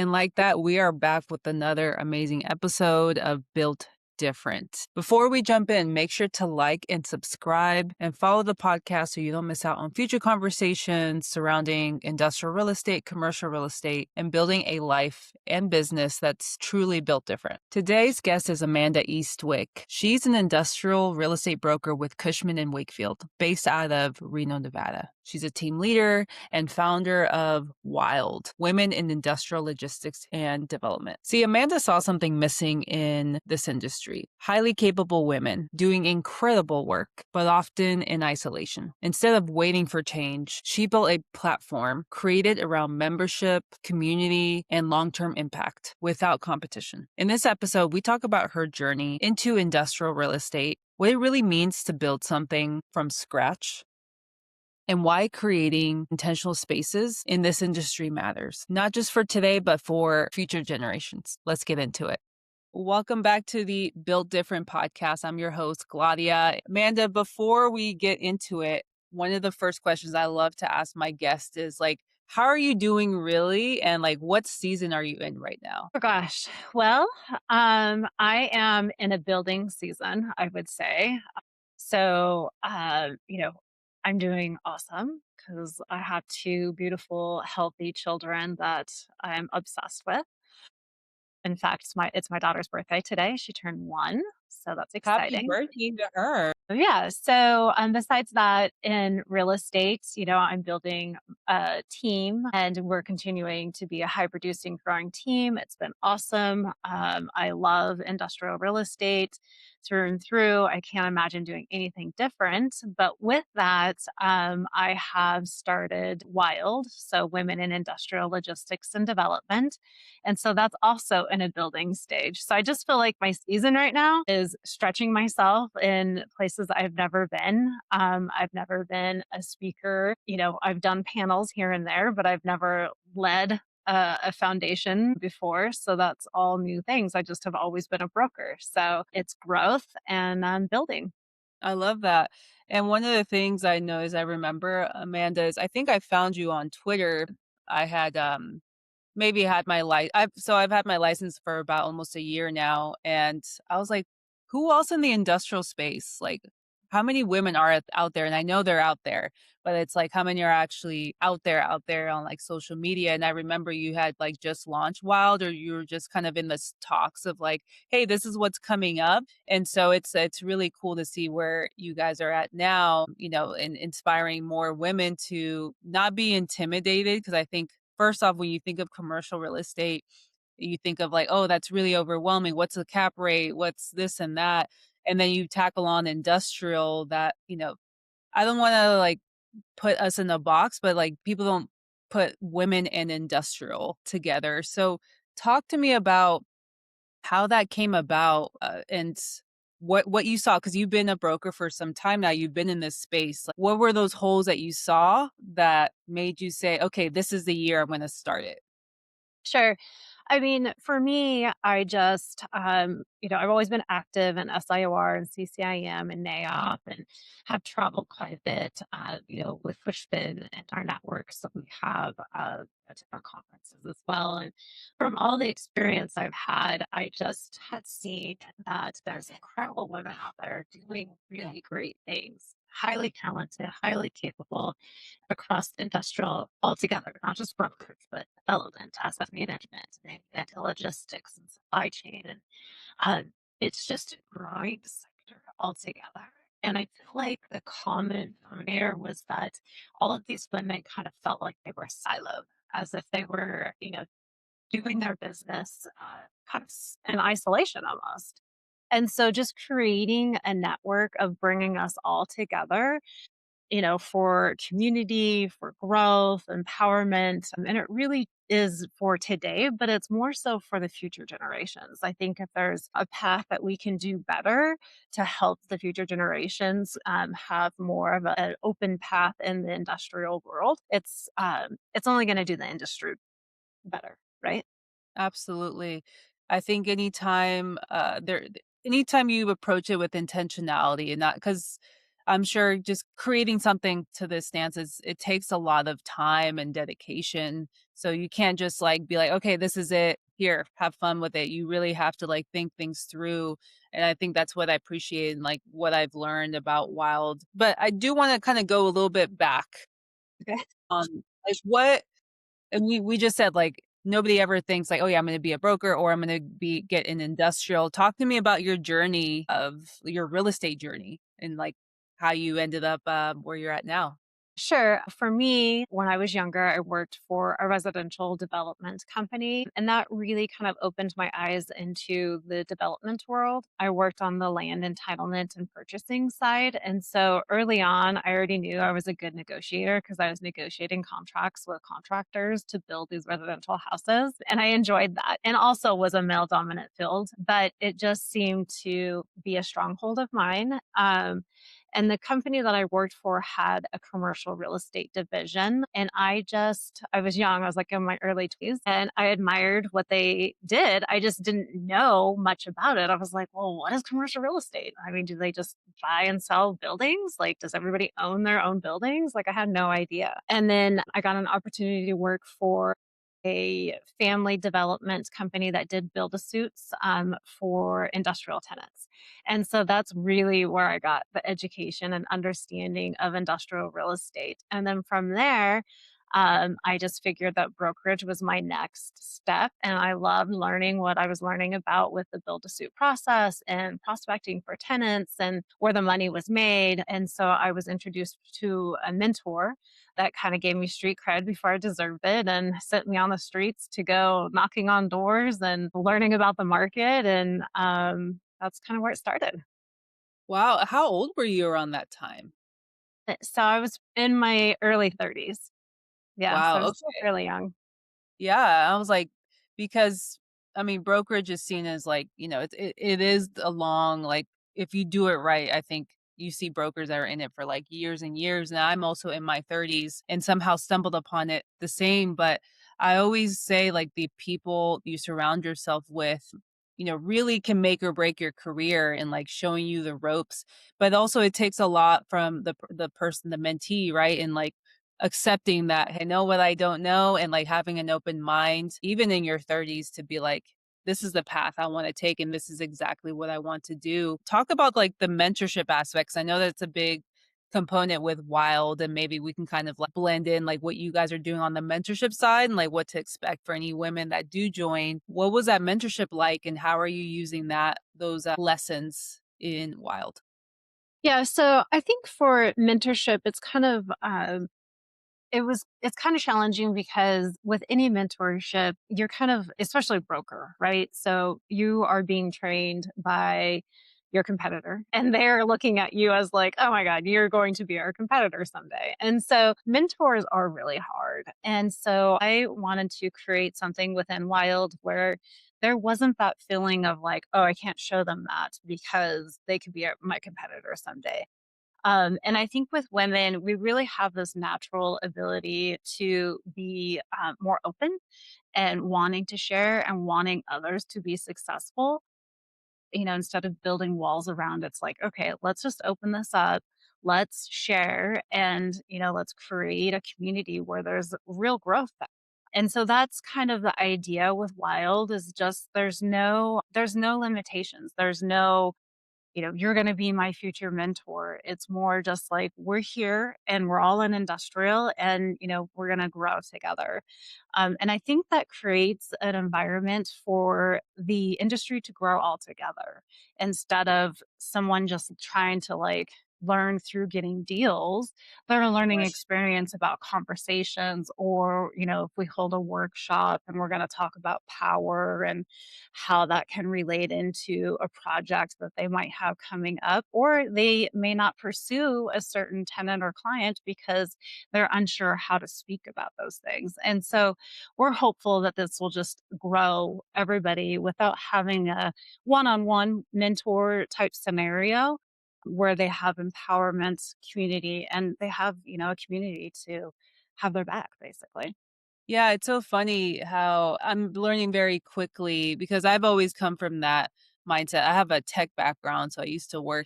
And like that, we are back with another amazing episode of Built Different. Before we jump in, make sure to like and subscribe and follow the podcast so you don't miss out on future conversations surrounding industrial real estate, commercial real estate, and building a life and business that's truly built different. Today's guest is Amanda Eastwick. She's an industrial real estate broker with Cushman and Wakefield, based out of Reno, Nevada. She's a team leader and founder of Wild, Women in Industrial Logistics and Development. See, Amanda saw something missing in this industry. Highly capable women doing incredible work, but often in isolation. Instead of waiting for change, she built a platform created around membership, community, and long-term impact without competition. In this episode, we talk about her journey into industrial real estate, what it really means to build something from scratch, and why creating intentional spaces in this industry matters, not just for today, but for future generations. Let's get into it. Welcome back to the Built Different podcast. I'm your host, Claudia. Amanda, before we get into it, one of the first questions I love to ask my guests is how are you doing really? And what season are you in right now? Oh gosh. Well, I am in a building season, I would say. So, I'm doing awesome because I have two beautiful, healthy children that I'm obsessed with. In fact, it's my daughter's birthday today. She turned 1, so that's Happy exciting. birthday to her. Yeah. So, besides that, in real estate, I'm building a team and we're continuing to be a high producing, growing team. It's been awesome. I love industrial real estate through and through. I can't imagine doing anything different. But with that, I have started Wild, so Women in Industrial Logistics and Development. And so that's also in a building stage. So I just feel like my season right now is stretching myself in places I've never been. I've never been a speaker. I've done panels here and there, but I've never led a foundation before. So that's all new things. I just have always been a broker. So it's growth and building. I love that. And one of the things I know is I remember, Amanda, is I think I found you on Twitter. I had maybe had my I've had my license for about almost a year now, and I was like, who else in the industrial space? How many women are out there? And I know they're out there, but it's how many are actually out there on social media? And I remember you had just launched Wild, or you were just kind of in the talks of hey, this is what's coming up. And so it's really cool to see where you guys are at now, and inspiring more women to not be intimidated. Because I think first off, when you think of commercial real estate, you think of oh, that's really overwhelming. What's the cap rate? What's this and that? And then you tackle on industrial that, I don't want to put us in a box, but people don't put women and industrial together. So talk to me about how that came about, and what you saw, because you've been a broker for some time now. You've been in this space. What were those holes that you saw that made you say, okay, this is the year I'm going to start it? Sure. I mean, for me, I just, I've always been active in SIOR and CCIM and NAOP and have traveled quite a bit, with Cushman and our networks that we have at different conferences as well. And from all the experience I've had, I just had seen that there's incredible women out there doing really great things, highly talented, highly capable across industrial altogether, not just brokerage, but development, asset management, and logistics and supply chain. And it's just a growing sector altogether. And I feel like the common denominator was that all of these women kind of felt like they were siloed, as if they were, doing their business kind of in isolation almost. And so just creating a network of bringing us all together, for community, for growth, empowerment. And it really is for today, but it's more so for the future generations. I think if there's a path that we can do better to help the future generations have more of an open path in the industrial world, it's only going to do the industry better, right? Absolutely. I think anytime you approach it with intentionality and not, because I'm sure just creating something to this stance it takes a lot of time and dedication. So you can't just like be like, okay, this is it. Here, have fun with it. You really have to like think things through. And I think that's what I appreciate and like what I've learned about Wild. But I do want to kind of go a little bit back Okay. on like what and we just said like nobody ever thinks like, oh yeah, I'm gonna be a broker or I'm gonna be get an industrial. Talk to me about your journey of your real estate journey and like how you ended up where you're at now. Sure. For me, when I was younger, I worked for a residential development company, and that really kind of opened my eyes into the development world. I worked on the land entitlement and purchasing side. And so early on, I already knew I was a good negotiator because I was negotiating contracts with contractors to build these residential houses. And I enjoyed that and also was a male dominant field, but it just seemed to be a stronghold of mine. And the company that I worked for had a commercial real estate division. And I was young, I was like in my early 20s, and I admired what they did. I just didn't know much about it. I was like, well, what is commercial real estate? I mean, do they just buy and sell buildings? Like, does everybody own their own buildings? Like, I had no idea. And then I got an opportunity to work for a family development company that did build a suits for industrial tenants. And so that's really where I got the education and understanding of industrial real estate. And then from there, I just figured that brokerage was my next step. And I loved learning what I was learning about with the build to suit process and prospecting for tenants and where the money was made. And so I was introduced to a mentor that kind of gave me street cred before I deserved it and sent me on the streets to go knocking on doors and learning about the market. And that's kind of where it started. Wow, how old were you around that time? So I was in my early 30s. Yeah, so I Wow, was still okay. fairly young. Yeah, I was like because, I mean, brokerage is seen as like, it is a long like, if you do it right, I think you see brokers that are in it for, like, years and years, and I'm also in my 30s and somehow stumbled upon it the same, but I always say, like, the people you surround yourself with, really can make or break your career and, like, showing you the ropes, but also it takes a lot from the person, the mentee, right? And, like, accepting that, "I know what I don't know," and, like, having an open mind, even in your 30s to be like, "This is the path I wanna take, and this is exactly what I want to do." Talk about, like, the mentorship aspects. I know that's a big component with Wild, and maybe we can kind of, like, blend in, like, what you guys are doing on the mentorship side and, like, what to expect for any women that do join. What was that mentorship like, and how are you using those lessons in Wild? Yeah, so I think for mentorship, it's kind of challenging because with any mentorship, you're kind of, especially broker, right? So you are being trained by your competitor and they're looking at you as like, oh my God, you're going to be our competitor someday. And so mentors are really hard. And so I wanted to create something within Wild where there wasn't that feeling of like, oh, I can't show them that because they could be my competitor someday. And I think with women, we really have this natural ability to be more open and wanting to share and wanting others to be successful. Instead of building walls around, it's like, okay, let's just open this up. Let's share and, let's create a community where there's real growth. And so that's kind of the idea with Wild is just there's no limitations. There's no you're going to be my future mentor. It's more just like we're here and we're all in industrial and, we're going to grow together. And I think that creates an environment for the industry to grow all together instead of someone just trying to like learn through getting deals. They're a learning Right. experience about conversations or, if we hold a workshop and we're going to talk about power and how that can relate into a project that they might have coming up, or they may not pursue a certain tenant or client because they're unsure how to speak about those things. And so we're hopeful that this will just grow everybody without having a one on one mentor type scenario where they have empowerment community and they have, a community to have their back basically. Yeah, it's so funny how I'm learning very quickly because I've always come from that mindset. I have a tech background, so I used to work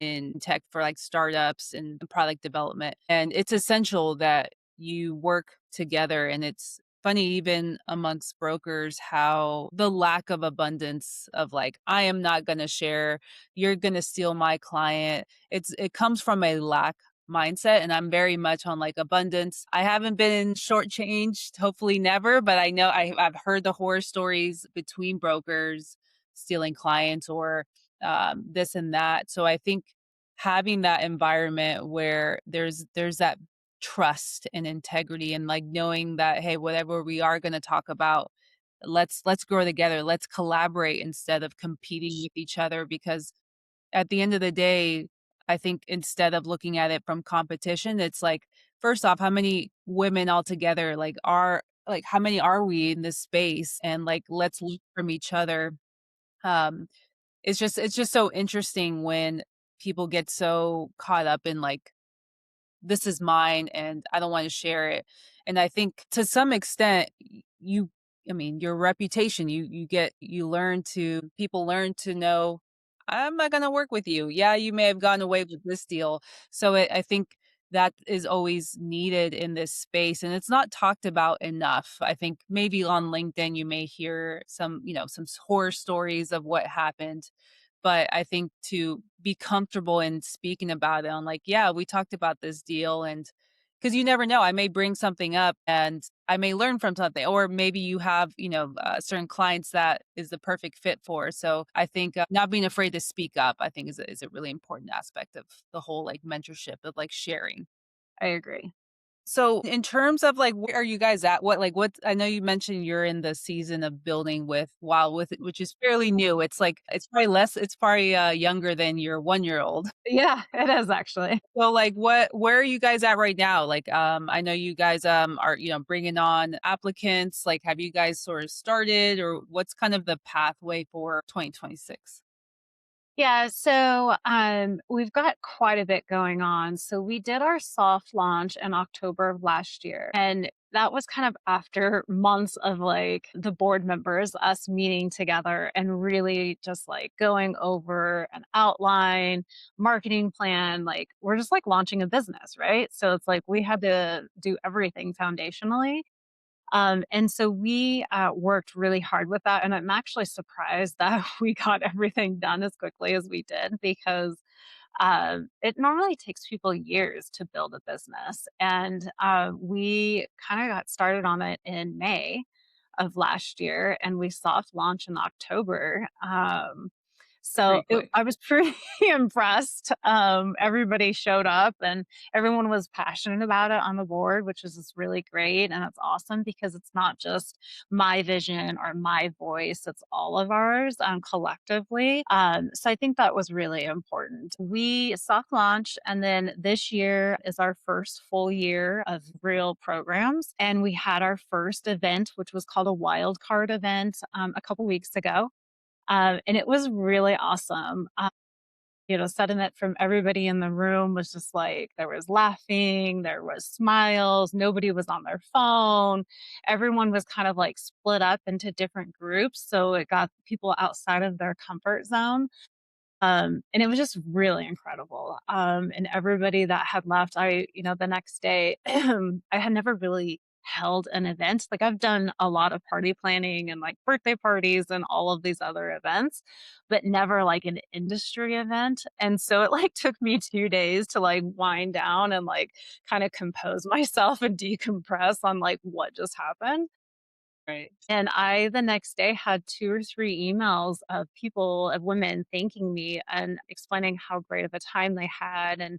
in tech for like startups and product development. And it's essential that you work together. And it's funny even amongst brokers how the lack of abundance of like, I am not going to share, you're going to steal my client. It comes from a lack mindset, and I'm very much on like abundance. I haven't been shortchanged, hopefully never, but I know I've heard the horror stories between brokers stealing clients or this and that. So I think having that environment where there's that trust and integrity and like knowing that hey, whatever we are going to talk about, let's grow together, let's collaborate instead of competing with each other, because at the end of the day, I think instead of looking at it from competition, it's like, first off, how many women altogether like are like how many are we in this space, and like let's learn from each other. um it's just so interesting when people get so caught up in like, this is mine and I don't want to share it. And I think to some extent you, I mean, your reputation, you learn to, people learn to know, I'm not going to work with you. Yeah, you may have gone away with this deal. So I think that is always needed in this space, and it's not talked about enough. I think maybe on LinkedIn you may hear some, some horror stories of what happened, but I think to be comfortable in speaking about it on like, yeah, we talked about this deal, and because you never know, I may bring something up and I may learn from something, or maybe you have, certain clients that is the perfect fit for. So I think not being afraid to speak up, I think is a really important aspect of the whole like mentorship of like sharing. I agree. So in terms of like, where are you guys at? What I know you mentioned you're in the season of building with Wild with it, which is fairly new. It's like it's probably younger than your 1 year old. Yeah, it is actually. So like where are you guys at right now? Like I know you guys are, bringing on applicants. Like have you guys sort of started, or what's kind of the pathway for 2026? Yeah, so we've got quite a bit going on. So we did our soft launch in October of last year. And that was kind of after months of like the board members, us meeting together and really just like going over an outline, marketing plan. Like we're just like launching a business, right? So it's like we had to do everything foundationally. And so we worked really hard with that. And I'm actually surprised that we got everything done as quickly as we did because it normally takes people years to build a business. And we kind of got started on it in May of last year and we soft launched in October. So Pretty quick. I was pretty impressed. Everybody showed up and everyone was passionate about it on the board, which is just really great. And it's awesome because it's not just my vision or my voice, it's all of ours collectively. So I think that was really important. We soft launched, and then this year is our first full year of real programs. And we had our first event, which was called a wild card event a couple weeks ago. And it was really awesome. Sentiment from everybody in the room was just like there was laughing, there was smiles, nobody was on their phone. Everyone was kind of like split up into different groups. So it got people outside of their comfort zone. And it was just really incredible. And everybody that had left, the next day, I had never really held an event. Like I've done a lot of party planning and like birthday parties and all of these other events, but never like an industry event. And so it like took me 2 days to like wind down and like kind of compose myself and decompress on like what just happened. Right. And I, the next day, had 2 or 3 emails of people, of women thanking me and explaining how great of a time they had, and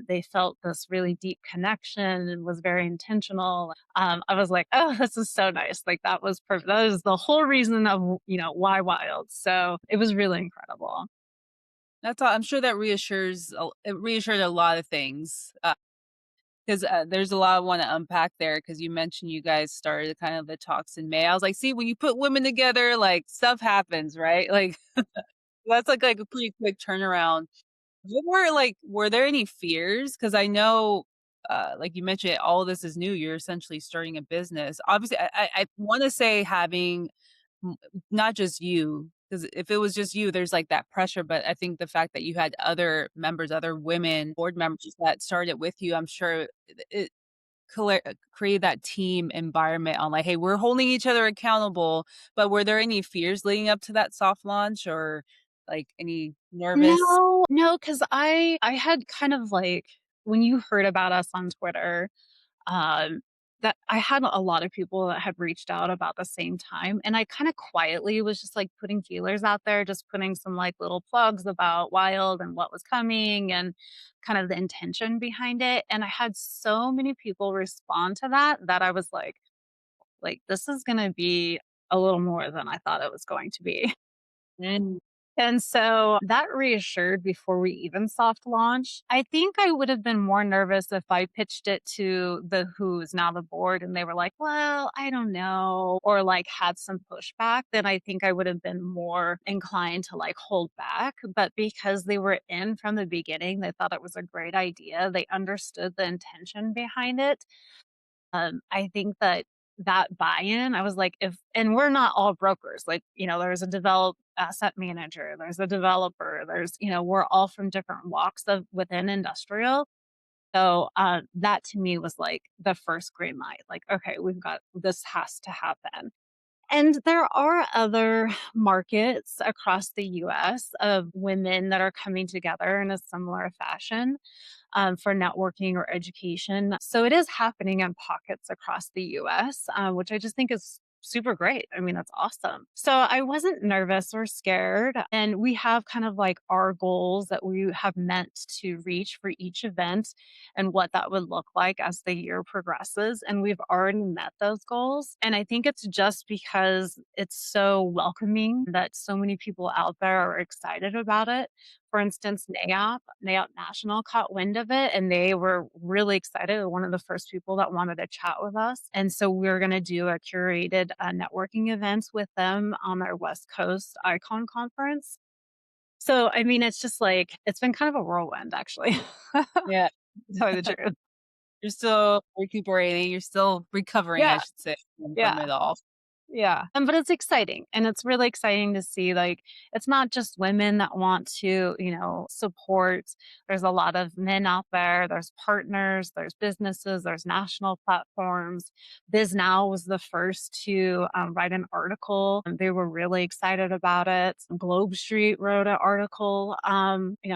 they felt this really deep connection and was very intentional. I was like, "Oh, this is so nice." Like, that was perfect. That is the whole reason of, why Wild. So, it was really incredible. That's all. I'm sure that it reassured a lot of things. 'Cause, there's a lot I wanna unpack there, because you mentioned you guys started kind of the talks in May. I was like, "See, when you put women together, like, stuff happens, right?" Like, that's like a pretty quick turnaround. Were there any fears? Because I know, like you mentioned, all of this is new, you're essentially starting a business. Obviously, I wanna say having m not just you, because if it was just you, there's, like, that pressure, but I think the fact that you had other members, other women, board members that started with you, I'm sure it create that team environment on like, "Hey, we're holding each other accountable." But were there any fears leading up to that soft launch or, like, any nervous. No, no, because I had kind of like when you heard about us on Twitter, um, that I had a lot of people that had reached out about the same time, and I kinda quietly was just, like, putting feelers out there, just putting some, like, little plugs about Wild and what was coming and kind of the intention behind it, and I had so many people respond to that, that I was like, "This is gonna be a little more than I thought it was going to be." Mm. And so that reassured before we even soft launched. I think I would have been more nervous if I pitched it to the who's now the board and they were like, well, I don't know, or like had some pushback, then I think I would have been more inclined to like hold back. But because they were in from the beginning, they thought it was a great idea. They understood the intention behind it. I think that that buy-in, I was like, if and we're not all brokers, like, there's a develop asset manager, there's a developer, we're all from different walks of within industrial. So, that to me was like the first green light, like, okay, we've got this has to happen. And there are other markets across the US of women that are coming together in a similar fashion for networking or education. So it is happening in pockets across the US, which I just think is super great. I mean, that's awesome. So I wasn't nervous or scared. And we have kind of like our goals that we have meant to reach for each event and what that would look like as the year progresses. And we've already met those goals. And I think it's just because it's so welcoming that so many people out there are excited about it. For instance, NAOP National caught wind of it and they were really excited. They were one of the first people that wanted to chat with us. And so we're going to do a curated networking events with them on their West Coast Icon conference. So, I mean, it's just like, it's been kind of a whirlwind, actually. To Yeah. tell you the truth. You're still recuperating, you're still recovering, I Yeah. should say, from Yeah. it all. Yeah, but it's exciting, and it's really exciting to see, like, it's not just women that want to, support. There's a lot of men out there, there's partners, there's businesses, there's national platforms. BizNow was the first to, write an article, and they were really excited about it. Globe Street wrote an article,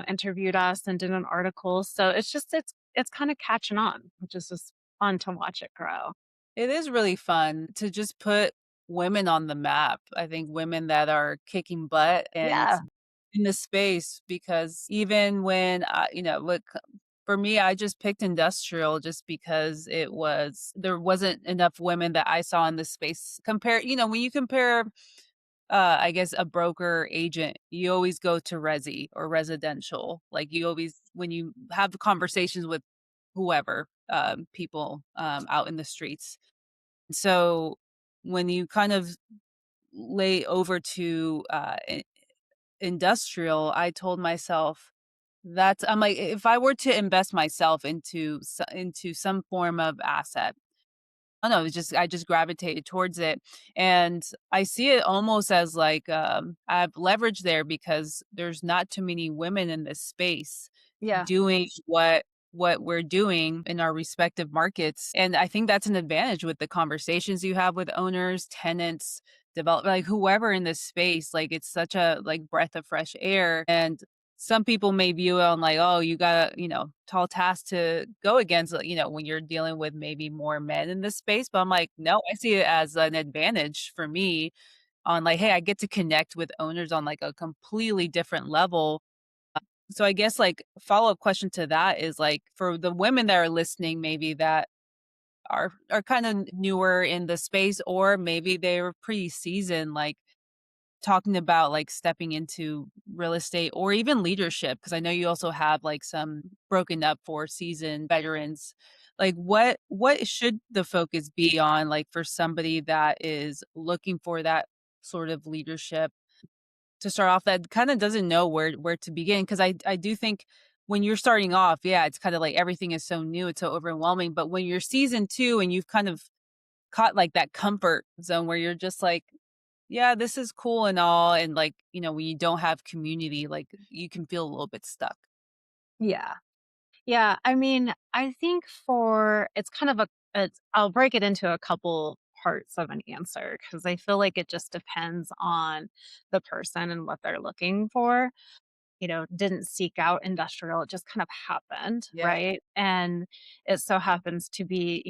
interviewed us and did an article, so it's kinda catching on, which is just fun to watch it grow. It is really fun to just put women on the map. I think women that are kicking butt and Yeah, in the space because even when look, for me, I just picked industrial just because there wasn't enough women that I saw in this space. When you compare, I guess a broker agent, you always go to resi or residential. Like you always, when you have the conversations with whoever, people, out in the streets. So when you kind of lay over to, industrial, I told myself I'm like, if I were to invest myself into some form of asset, I don't know, I just gravitated towards it, and I see it almost as like, I have leverage there because there's not too many women in this space yeah, doing what we're doing in our respective markets, and I think that's an advantage with the conversations you have with owners, tenants, like, whoever in this space, like, it's such a, like, breath of fresh air, and some people may view it on like, "Oh, you got a, tall task to go against," when you're dealing with maybe more men in this space, but I'm like, "No, I see it as an advantage for me on like, hey, I get to connect with owners on like a completely different level." So I guess like follow-up question to that is like for the women that are listening maybe that are kind of newer in the space or maybe they're pretty seasoned, like talking about, like, stepping into real estate or even leadership, because I know you also have, like, some broken up for seasoned veterans. Like, what should the focus be on, like, for somebody that is looking for that sort of leadership to start off that kinda doesn't know where to begin? Because I do think when you're starting off, yeah, it's kinda like everything is so new, it's so overwhelming, but when you're seasoned 2 and you've kind of caught, like, that comfort zone where you're just like, yeah, this is cool and all, and, like, when you don't have community, like, you can feel a little bit stuck. yeah. Yeah, I mean, I think for it's kind of I'll break it into a couple parts of an answer because I feel like it just depends on the person and what they're looking for. Didn't seek out industrial. It just kind of happened, Yeah. right? And it so happens to be,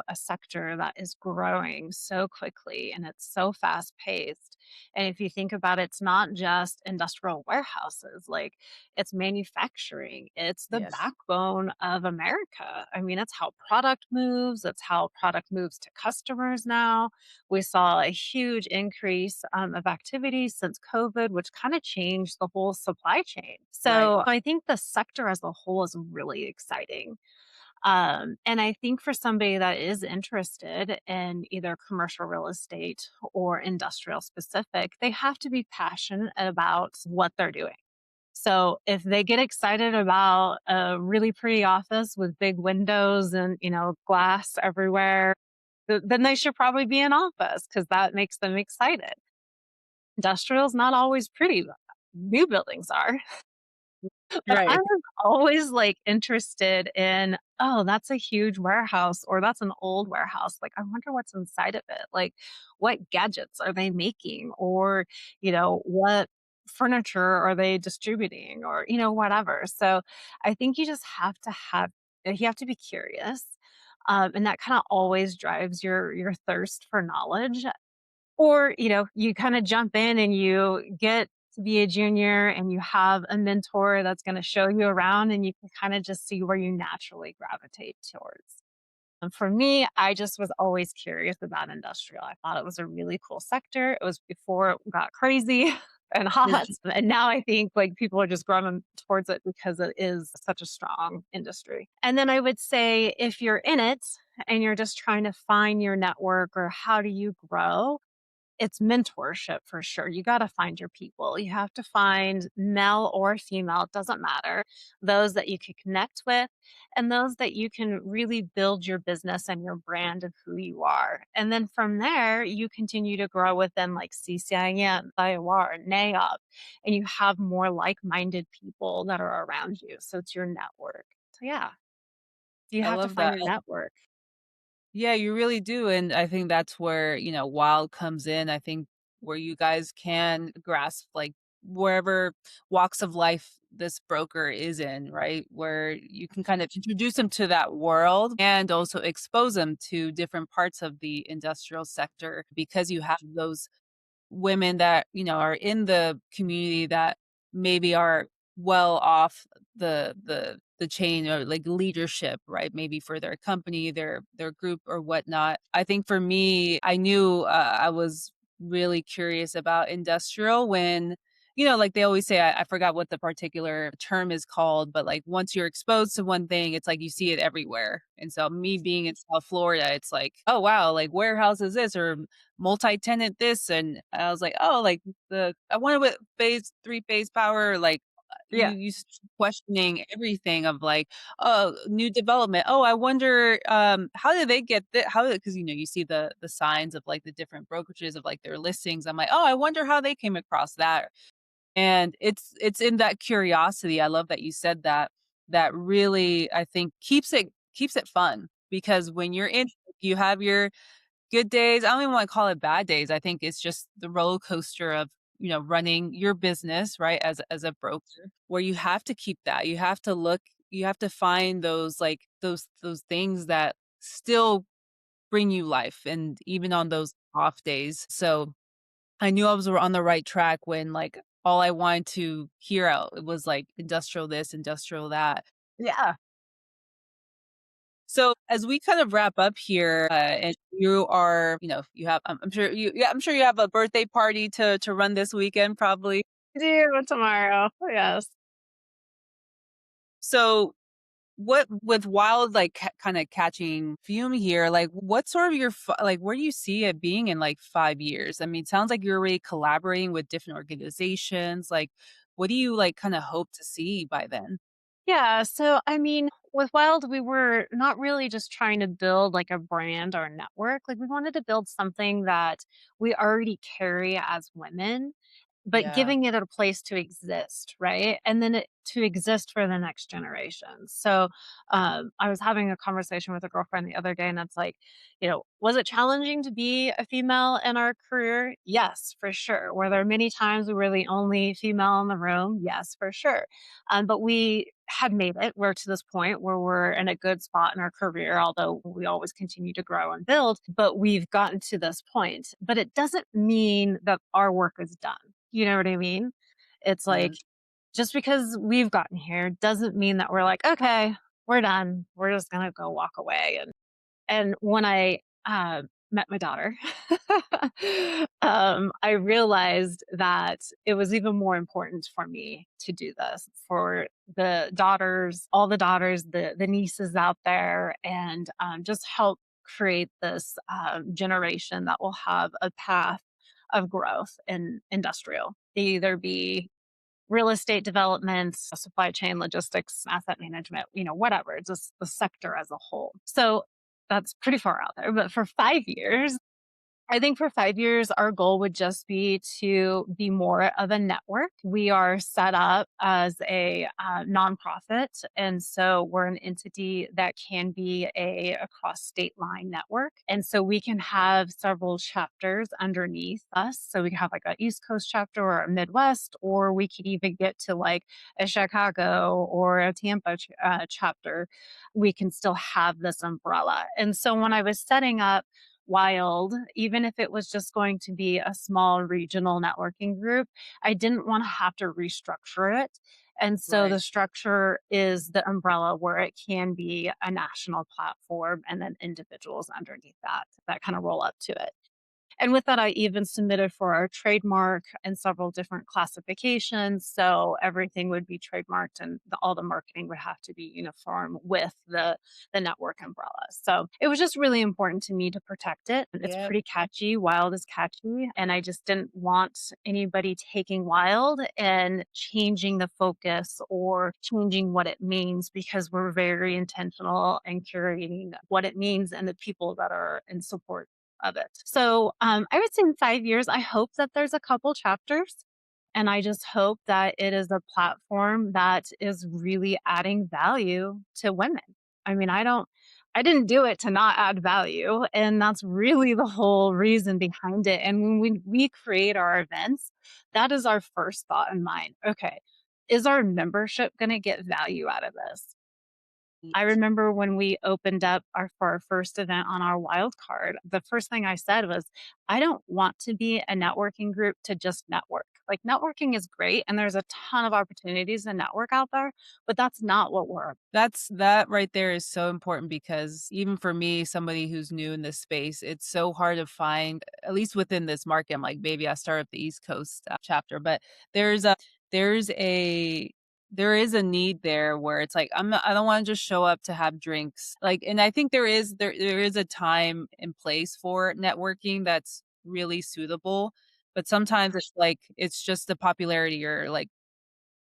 a sector that is growing so quickly and it's so fast paced. And if you think about it, it's not just industrial warehouses, like it's manufacturing, it's the Yes. backbone of America. I mean, it's how product moves, it's how product moves to customers now. We saw a huge increase of activity since COVID, which kind of changed the whole supply chain. Right. So I think the sector as a whole is really exciting. And I think for somebody that is interested in either commercial real estate or industrial specific, they have to be passionate about what they're doing. So if they get excited about a really pretty office with big windows and, glass everywhere, then they should probably be in office because that makes them excited. Industrial's not always pretty. New buildings are. But I Right. was always, like, interested in, "Oh, that's a huge warehouse," or, "That's an old warehouse." Like, I wonder what's inside of it. Like, what gadgets are they making? Or, what furniture are they distributing? Or, whatever. So, I think you have to be curious, and that kinda always drives your thirst for knowledge. Or, you kinda jump in and you get to be a junior and you have a mentor that's gonna show you around and you can kinda just see where you naturally gravitate towards. And for me, I just was always curious about industrial. I thought it was a really cool sector. It was before it got crazy and hot. And now I think like people are just growing towards it because it is such a strong industry. And then I would say if you're in it and you're just trying to find your network or how do you grow, it's mentorship for sure. You gotta find your people. You have to find male or female, it doesn't matter, those that you can connect with and those that you can really build your business and your brand of who you are. And then from there, you continue to grow within like CCIM, IOR, NAOP, and you have more like-minded people that are around you. So it's your network. So yeah, you I have to love find that. your network. Yeah, you really do, and I think that's where, Wild comes in. I think where you guys can grasp, like, wherever walks of life this broker is in, right? Where you can kind of introduce them to that world and also expose them to different parts of the industrial sector because you have those women that, are in the community that maybe are well off the chain or like leadership, right? Maybe for their company, their group or whatnot. I think for me, I knew I was really curious about industrial when like they always say, I forgot what the particular term is called, but like once you're exposed to one thing, it's like you see it everywhere. And so me being in South Florida, it's like, oh wow, like warehouse is this or multi-tenant this, and I was like, "Oh, like, I wonder what phase 3 phase power," like, Yeah. you start questioning everything of, like, "Oh, new development. Oh, I wonder, how did they get thi" how because you see the signs of, like, the different brokerages of, like, their listings. I'm like, "Oh, I wonder how they came across that." And it's in that curiosity, I love that you said that, that really, I think, keeps it fun because when you're in, you have your good days. I don't even wanna call it bad days. I think it's just the roller coaster of, running your business, right, as a broker, where you have to keep that. You have to find those, like, those things that still bring you life and even on those off days. So, I knew I was on the right track when, like, all I wanted to hear out was, like, industrial this, industrial that. Yeah. So as we kind of wrap up here, and you are, you have, I'm sure I'm sure you have a birthday party to run this weekend, probably. Do tomorrow. Yes. So what with Wild like kind of catching fume here, like what sort of like where do you see it being in like 5 years? I mean, it sounds like you're already collaborating with different organizations. Like, what do you like kind of hope to see by then? Yeah. So, I mean, with Wild, we were not really just trying to build like a brand or a network. Like, we wanted to build something that we already carry as women but Yeah. giving it a place to exist, right? And then to exist for the next generation. So I was having a conversation with a girlfriend the other day, and it's like, was it challenging to be a female in our career? Yes, for sure. Were there many times we were the only female in the room? Yes, for sure. But we had made it. We're to this point where we're in a good spot in our career, although we always continue to grow and build, but we've gotten to this point. But it doesn't mean that our work is done. You know what I mean? It's like, Mhm. just because we've gotten here doesn't mean that we're like, okay, we're done. We're just gonna go walk away. And when I met my daughter, I realized that it was even more important for me to do this for the daughters, all the daughters, the nieces out there, and just help create this generation that will have a path of growth in industrial. They either be real estate developments, supply chain logistics, asset management, whatever, just the sector as a whole. So that's pretty far out there. But for 5 years, I think for 5 years, our goal would just be to be more of a network. We are set up as a nonprofit. And so we're an entity that can be across state line network. And so we can have several chapters underneath us. So we can have like a East Coast chapter or a Midwest, or we could even get to like a Chicago or a Tampa chapter. We can still have this umbrella. And so when I was setting up Wild, even if it was just going to be a small regional networking group, I didn't want to have to restructure it. And so Right. the structure is the umbrella where it can be a national platform and then individuals underneath that kind of roll up to it. And with that, I even submitted for our trademark and several different classifications. So everything would be trademarked and all the marketing would have to be uniform with the network umbrella. So it was just really important to me to protect it. It's Yep. pretty catchy. Wild is catchy. And I just didn't want anybody taking Wild and changing the focus or changing what it means, because we're very intentional in curating what it means and the people that are in support of it. So I would say in 5 years, I hope that there's a couple chapters. And I just hope that it is a platform that is really adding value to women. I mean, I didn't do it to not add value. And that's really the whole reason behind it. And when we create our events, that is our first thought in mind. Okay, is our membership going to get value out of this? I remember when we opened up for our first event on our wild card, the first thing I said was, I don't want to be a networking group to just network. Like, networking is great and there's a ton of opportunities to network out there, but that's not what we're. That right there is so important because even for me, somebody who's new in this space, it's so hard to find, at least within this market. I'm like, maybe I start up the East Coast chapter, but there's a there's a there is a need there where it's like I don't want to just show up to have drinks. Like, and I think there is a time and place for networking that's really suitable. But sometimes it's like it's just the popularity or like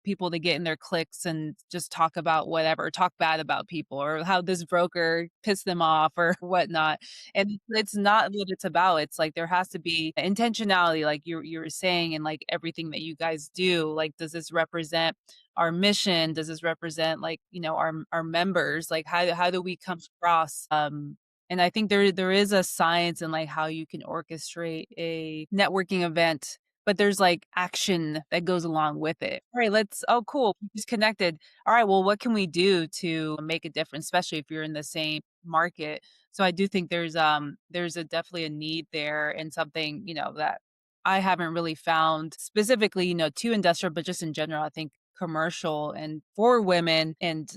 people to get in their cliques and just talk about whatever, talk bad about people or how this broker pissed them off or whatnot. And it's not what it's about. It's like there has to be intentionality, like you were saying, and like everything that you guys do. Like, does this represent our mission? Does this represent like, our members? Like how do we come across? And I think there is a science in like how you can orchestrate a networking event, but there's, like, action that goes along with it. "Alright, let's oh, cool, we just connected. Alright, well, what can we do to make a difference?" Especially if you're in the same market. So I do think there's a definitely a need there and something, that I haven't really found specifically, to industrial, but just in general, I think commercial and for women and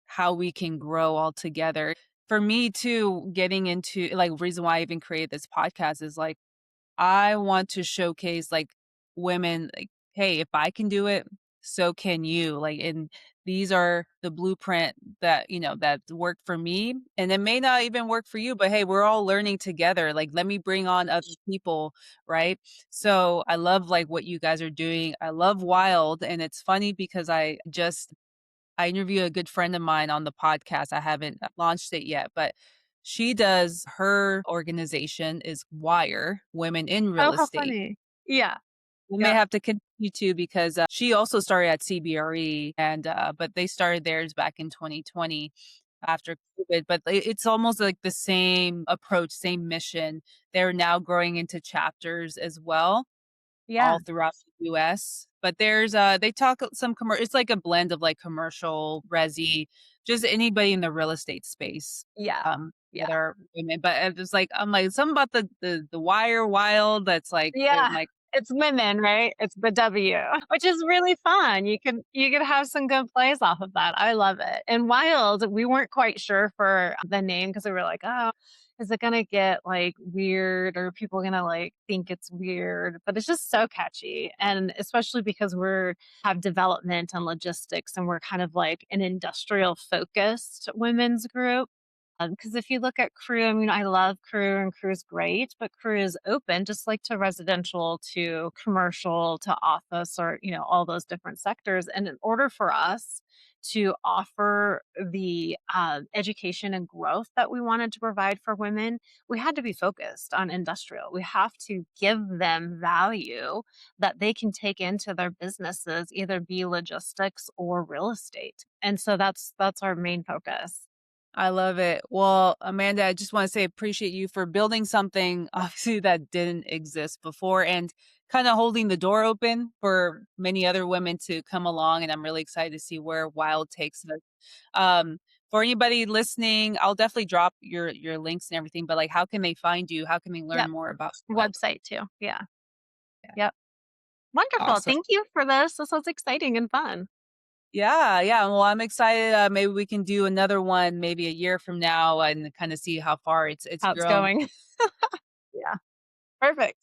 how we can grow all together. For me too, getting into like, reason why I even created this podcast is, like, I want to showcase, like, women, like, "Hey, if I can do it, so can you." Like, and these are the blueprint that worked for me, and it may not even work for you, but, hey, we're all learning together. Like, let me bring on other people, right? So, I love, like, what you guys are doing. I love Wild, and it's funny because I interviewed a good friend of mine on the podcast. I haven't launched it yet, but her organization is WIRE, Women in Real Oh, how Estate. funny. Yeah. We may Yeah. have to continue to because she also started at CBRE, and but they started theirs back in 2020 after COVID. But it's almost like the same approach, same mission. They're now growing into chapters as well, Yeah. all throughout the US. But there's they talk some it's like a blend of like commercial, resi, just anybody in the real estate space. Yeah. That Yeah. are women. But it was like I'm like something about the wire wild that's like they're Yeah. like It's women, right? It's the W, which is really fun. You can have some good plays off of that. I love it. And Wild, we weren't quite sure for the name because we were like, "Oh, is it gonna get, like, weird? Or are people gonna, like, think it's weird?" But it's just so catchy, and especially because we're have development and logistics, and we're kind of like an industrial focused women's group. Because if you look at Crew, I mean, I love Crew and Crew is great, but Crew is open just like to residential, to commercial, to office, or, all those different sectors. And in order for us to offer the education and growth that we wanted to provide for women, we had to be focused on industrial. We have to give them value that they can take into their businesses, either be logistics or real estate. And so that's our main focus. I love it. Well, Amanda, I just want to say appreciate you for building something obviously that didn't exist before and kind of holding the door open for many other women to come along. And I'm really excited to see where Wild takes us. Um, for anybody listening, I'll definitely drop your links and everything. But like, how can they find you? How can they learn Yep. more about Wild? Website too. Yeah. Yeah, Yep. Wonderful. awesome. Thank you for this. This was exciting and fun. Yeah, yeah. Well, I'm excited. Maybe we can do another one, maybe a year from now, and kind of see how far it's How it's grown. going. Yeah. Perfect.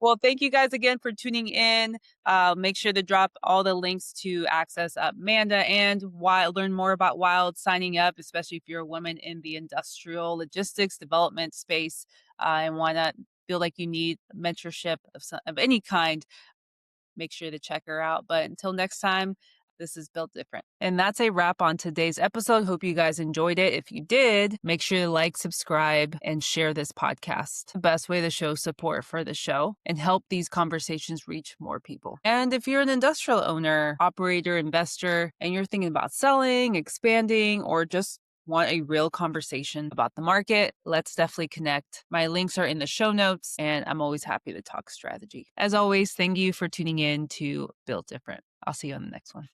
Well, thank you guys again for tuning in. Make sure to drop all the links to access Amanda and Wild, learn more about Wild, signing up, especially if you're a woman in the industrial logistics development space and want to feel like you need mentorship of any kind. Make sure to check her out. But until next time, this is Built Different. And that's a wrap on today's episode. Hope you guys enjoyed it. If you did, make sure to like, subscribe, and share this podcast. The best way to show support for the show and help these conversations reach more people. And if you're an industrial owner, operator, investor, and you're thinking about selling, expanding, or just want a real conversation about the market, let's definitely connect. My links are in the show notes, and I'm always happy to talk strategy. As always, thank you for tuning in to Built Different. I'll see you on the next one.